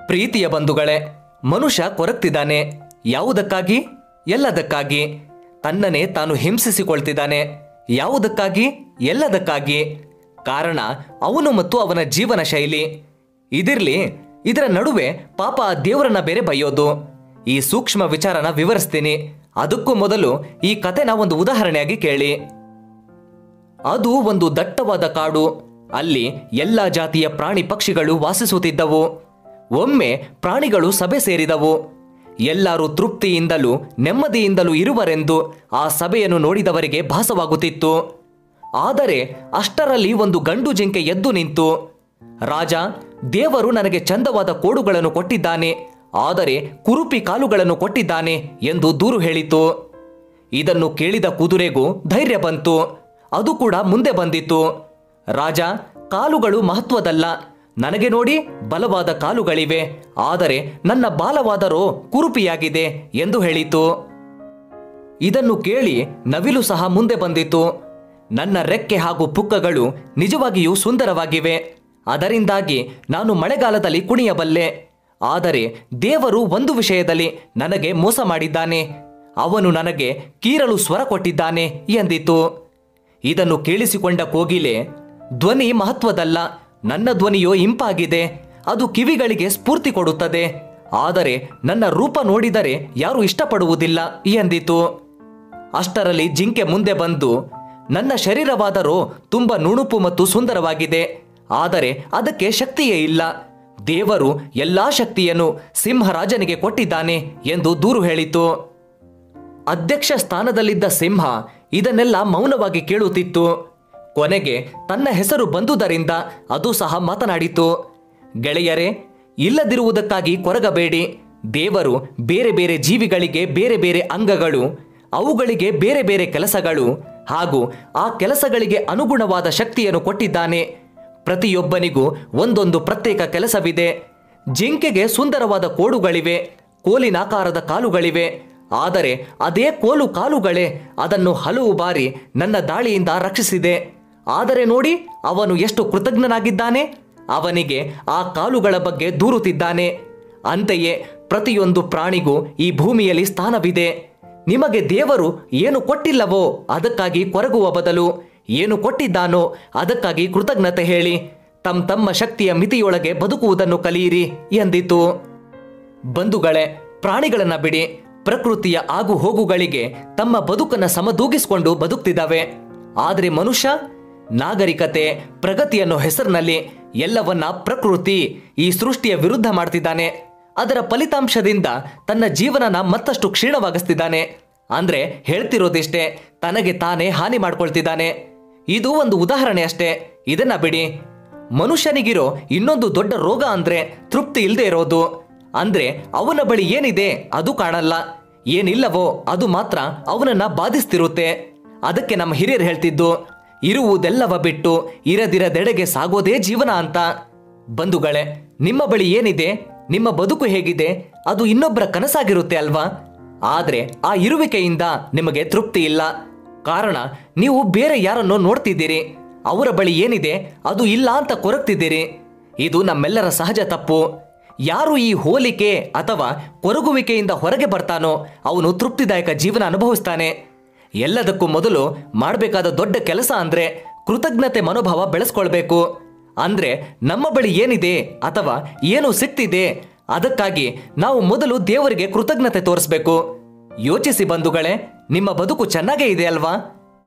ಪ್ರೀತಿಯ ಬಂಧುಗಳೇ, ಮನುಷ್ಯ ಕೊರಗ್ತಿದ್ದಾನೆ. ಯಾವುದಕ್ಕಾಗಿ? ಎಲ್ಲದಕ್ಕಾಗಿ. ತನ್ನನ್ನೇ ತಾನು ಹಿಂಸಿಸಿಕೊಳ್ತಿದ್ದಾನೆ. ಯಾವುದಕ್ಕಾಗಿ? ಎಲ್ಲದಕ್ಕಾಗಿ. ಕಾರಣ ಅವನು ಮತ್ತು ಅವನ ಜೀವನ ಶೈಲಿ. ಇದಿರ್ಲಿ, ಇದರ ನಡುವೆ ಪಾಪ ದೇವರನ್ನ ಬೇರೆ ಬೈಯೋದು. ಈ ಸೂಕ್ಷ್ಮ ವಿಚಾರನ ವಿವರಿಸ್ತೀನಿ. ಅದಕ್ಕೂ ಮೊದಲು ಈ ಕಥೆನ ಒಂದು ಉದಾಹರಣೆಯಾಗಿ ಕೇಳಿ. ಅದು ಒಂದು ದಟ್ಟವಾದ ಕಾಡು. ಅಲ್ಲಿ ಎಲ್ಲ ಜಾತಿಯ ಪ್ರಾಣಿ ಪಕ್ಷಿಗಳು ವಾಸಿಸುತ್ತಿದ್ದವು. ಒಮ್ಮೆ ಪ್ರಾಣಿಗಳು ಸಭೆ ಸೇರಿದವು. ಎಲ್ಲರೂ ತೃಪ್ತಿಯಿಂದಲೂ ನೆಮ್ಮದಿಯಿಂದಲೂ ಇರುವರೆಂದು ಆ ಸಭೆಯನ್ನು ನೋಡಿದವರಿಗೆ ಭಾಸವಾಗುತ್ತಿತ್ತು. ಆದರೆ ಅಷ್ಟರಲ್ಲಿ ಒಂದು ಗಂಡು ಜಿಂಕೆ ಎದ್ದು ನಿಂತು, ರಾಜ, ದೇವರು ನನಗೆ ಚಂದವಾದ ಕೋಡುಗಳನ್ನು ಕೊಟ್ಟಿದ್ದಾನೆ, ಆದರೆ ಕುರುಪಿ ಕಾಲುಗಳನ್ನು ಕೊಟ್ಟಿದ್ದಾನೆ ಎಂದು ದೂರು ಹೇಳಿತು. ಇದನ್ನು ಕೇಳಿದ ಕುದುರೆಗೂ ಧೈರ್ಯ ಬಂತು. ಅದು ಕೂಡ ಮುಂದೆ ಬಂದಿತು. ರಾಜ, ಕಾಲುಗಳು ಮಹತ್ವದಲ್ಲ. ನನಗೆ ನೋಡಿ ಬಲವಾದ ಕಾಲುಗಳಿವೆ, ಆದರೆ ನನ್ನ ಬಾಲವಾದರೋ ಕುರುಪಿಯಾಗಿದೆ ಎಂದು ಹೇಳಿತು. ಇದನ್ನು ಕೇಳಿ ನವಿಲು ಸಹ ಮುಂದೆ ಬಂದಿತು. ನನ್ನ ರೆಕ್ಕೆ ಹಾಗೂ ಪುಕ್ಕಗಳು ನಿಜವಾಗಿಯೂ ಸುಂದರವಾಗಿವೆ, ಅದರಿಂದಾಗಿ ನಾನು ಮಳೆಗಾಲದಲ್ಲಿ ಕುಣಿಯಬಲ್ಲೆ. ಆದರೆ ದೇವರು ಒಂದು ವಿಷಯದಲ್ಲಿ ನನಗೆ ಮೋಸ ಮಾಡಿದ್ದಾನೆ. ಅವನು ನನಗೆ ಕೀರಲು ಸ್ವರ ಕೊಟ್ಟಿದ್ದಾನೆ ಎಂದಿತು. ಇದನ್ನು ಕೇಳಿಸಿಕೊಂಡ ಕೋಗಿಲೆ, ಧ್ವನಿ ಮಹತ್ವದಲ್ಲ, ನನ್ನ ಧ್ವನಿಯೋ ಇಂಪಾಗಿದೆ, ಅದು ಕಿವಿಗಳಿಗೆ ಸ್ಫೂರ್ತಿ ಕೊಡುತ್ತದೆ, ಆದರೆ ನನ್ನ ರೂಪ ನೋಡಿದರೆ ಯಾರು ಇಷ್ಟಪಡುವುದಿಲ್ಲ ಎಂದಿತು. ಅಷ್ಟರಲ್ಲಿ ಜಿಂಕೆ ಮುಂದೆ ಬಂದು, ನನ್ನ ಶರೀರವಾದರೂ ತುಂಬ ನುಣುಪು ಮತ್ತು ಸುಂದರವಾಗಿದೆ, ಆದರೆ ಅದಕ್ಕೆ ಶಕ್ತಿಯೇ ಇಲ್ಲ. ದೇವರು ಎಲ್ಲಾ ಶಕ್ತಿಯನ್ನು ಸಿಂಹರಾಜನಿಗೆ ಕೊಟ್ಟಿದ್ದಾನೆ ಎಂದು ದೂರು ಹೇಳಿತು. ಅಧ್ಯಕ್ಷ ಸ್ಥಾನದಲ್ಲಿದ್ದ ಸಿಂಹ ಇದನ್ನೆಲ್ಲ ಮೌನವಾಗಿ ಕೇಳುತ್ತಿತ್ತು. ಕೊನೆಗೆ ತನ್ನ ಹೆಸರು ಬಂದುದರಿಂದ ಅದು ಸಹ ಮಾತನಾಡಿತು. ಗೆಳೆಯರೇ, ಇಲ್ಲದಿರುವುದಕ್ಕಾಗಿ ಕೊರಗಬೇಡಿ. ದೇವರು ಬೇರೆ ಬೇರೆ ಜೀವಿಗಳಿಗೆ ಬೇರೆ ಬೇರೆ ಅಂಗಗಳು, ಅವುಗಳಿಗೆ ಬೇರೆ ಬೇರೆ ಕೆಲಸಗಳು ಹಾಗೂ ಆ ಕೆಲಸಗಳಿಗೆ ಅನುಗುಣವಾದ ಶಕ್ತಿಯನ್ನು ಕೊಟ್ಟಿದ್ದಾನೆ. ಪ್ರತಿಯೊಬ್ಬನಿಗೂ ಒಂದೊಂದು ಪ್ರತ್ಯೇಕ ಕೆಲಸವಿದೆ. ಜಿಂಕೆಗೆ ಸುಂದರವಾದ ಕೋಡುಗಳಿವೆ, ಕೋಲಿನಾಕಾರದ ಕಾಲುಗಳಿವೆ, ಆದರೆ ಅದೇ ಕೋಲು ಕಾಲುಗಳೇ ಅದನ್ನು ಹಲವು ಬಾರಿ ನನ್ನ ದಾಳಿಯಿಂದ ರಕ್ಷಿಸಿದೆ. ಆದರೆ ನೋಡಿ, ಅವನು ಎಷ್ಟು ಕೃತಜ್ಞನಾಗಿದ್ದಾನೆ. ಅವನಿಗೆ ಆ ಕಾಲುಗಳ ಬಗ್ಗೆ ದೂರುತ್ತಿದ್ದಾನೆ. ಅಂತೆಯೇ ಪ್ರತಿಯೊಂದು ಪ್ರಾಣಿಗೂ ಈ ಭೂಮಿಯಲ್ಲಿ ಸ್ಥಾನವಿದೆ. ನಿಮಗೆ ದೇವರು ಏನು ಕೊಟ್ಟಿಲ್ಲವೋ ಅದಕ್ಕಾಗಿ ಕೊರಗುವ ಬದಲು ಏನು ಕೊಟ್ಟಿದ್ದಾನೋ ಅದಕ್ಕಾಗಿ ಕೃತಜ್ಞತೆ ಹೇಳಿ ತಮ್ಮ ಶಕ್ತಿಯ ಮಿತಿಯೊಳಗೆ ಬದುಕುವುದನ್ನು ಕಲಿಯಿರಿ ಎಂದಿತು. ಬಂಧುಗಳೇ, ಪ್ರಾಣಿಗಳನ್ನ ಬಿಡಿ, ಪ್ರಕೃತಿಯ ಆಗು ಹೋಗುಗಳಿಗೆ ತಮ್ಮ ಬದುಕನ್ನು ಸಮದೂಗಿಸಿಕೊಂಡು ಬದುಕ್ತಿದ್ದಾವೆ. ಆದರೆ ಮನುಷ್ಯ ನಾಗರಿಕತೆ, ಪ್ರಗತಿಯನ್ನು ಹೆಸರಿನಲ್ಲಿ ಎಲ್ಲವನ್ನ ಪ್ರಕೃತಿ, ಈ ಸೃಷ್ಟಿಯ ವಿರುದ್ಧ ಮಾಡ್ತಿದ್ದಾನೆ. ಅದರ ಫಲಿತಾಂಶದಿಂದ ತನ್ನ ಜೀವನನ ಮತ್ತಷ್ಟು ಕ್ಷೀಣವಾಗಿಸ್ತಿದ್ದಾನೆ. ಅಂದ್ರೆ ಹೇಳ್ತಿರೋದಿಷ್ಟೇ, ತನಗೆ ತಾನೇ ಹಾನಿ ಮಾಡ್ಕೊಳ್ತಿದ್ದಾನೆ. ಇದು ಒಂದು ಉದಾಹರಣೆ ಅಷ್ಟೇ, ಇದನ್ನ ಬಿಡಿ. ಮನುಷ್ಯನಿಗಿರೋ ಇನ್ನೊಂದು ದೊಡ್ಡ ರೋಗ ಅಂದ್ರೆ ತೃಪ್ತಿ ಇಲ್ಲದೆ ಇರೋದು. ಅಂದ್ರೆ ಅವನ ಬಳಿ ಏನಿದೆ ಅದು ಕಾಣಲ್ಲ, ಏನಿಲ್ಲವೋ ಅದು ಮಾತ್ರ ಅವನನ್ನ ಬಾಧಿಸ್ತಿರುತ್ತೆ. ಅದಕ್ಕೆ ನಮ್ಮ ಹಿರಿಯರು ಹೇಳ್ತಿದ್ದು, ಇರುವುದೆಲ್ಲವ ಬಿಟ್ಟು ಇರದಿರದೆಡೆಗೆ ಸಾಗೋದೇ ಜೀವನ ಅಂತ. ಬಂಧುಗಳೇ, ನಿಮ್ಮ ಬಳಿ ಏನಿದೆ, ನಿಮ್ಮ ಬದುಕು ಹೇಗಿದೆ, ಅದು ಇನ್ನೊಬ್ಬರ ಕನಸಾಗಿರುತ್ತೆ ಅಲ್ವಾ? ಆದ್ರೆ ಆ ಇರುವಿಕೆಯಿಂದ ನಿಮಗೆ ತೃಪ್ತಿ ಇಲ್ಲ. ಕಾರಣ ನೀವು ಬೇರೆ ಯಾರನ್ನೋ ನೋಡ್ತಿದ್ದೀರಿ, ಅವರ ಬಳಿ ಏನಿದೆ ಅದು ಇಲ್ಲ ಅಂತ ಕೊರಗ್ತಿದ್ದೀರಿ. ಇದು ನಮ್ಮೆಲ್ಲರ ಸಹಜ ತಪ್ಪು. ಯಾರು ಈ ಹೋಲಿಕೆ ಅಥವಾ ಕೊರಗುವಿಕೆಯಿಂದ ಹೊರಗೆ ಬರ್ತಾನೋ ಅವನು ತೃಪ್ತಿದಾಯಕ ಜೀವನ ಅನುಭವಿಸ್ತಾನೆ. ಎಲ್ಲದಕ್ಕೂ ಮೊದಲು ಮಾಡಬೇಕಾದ ದೊಡ್ಡ ಕೆಲಸ ಅಂದ್ರೆ ಕೃತಜ್ಞತೆ ಮನೋಭಾವ ಬೆಳೆಸ್ಕೊಳ್ಬೇಕು. ಅಂದ್ರೆ ನಮ್ಮ ಬಳಿ ಏನಿದೆ ಅಥವಾ ಏನು ಸಿಕ್ತಿದೆ ಅದಕ್ಕಾಗಿ ನಾವು ಮೊದಲು ದೇವರಿಗೆ ಕೃತಜ್ಞತೆ ತೋರಿಸ್ಬೇಕು. ಯೋಚಿಸಿ ಬಂಧುಗಳೇ, ನಿಮ್ಮ ಬದುಕು ಚೆನ್ನಾಗೇ ಇದೆ ಅಲ್ವಾ?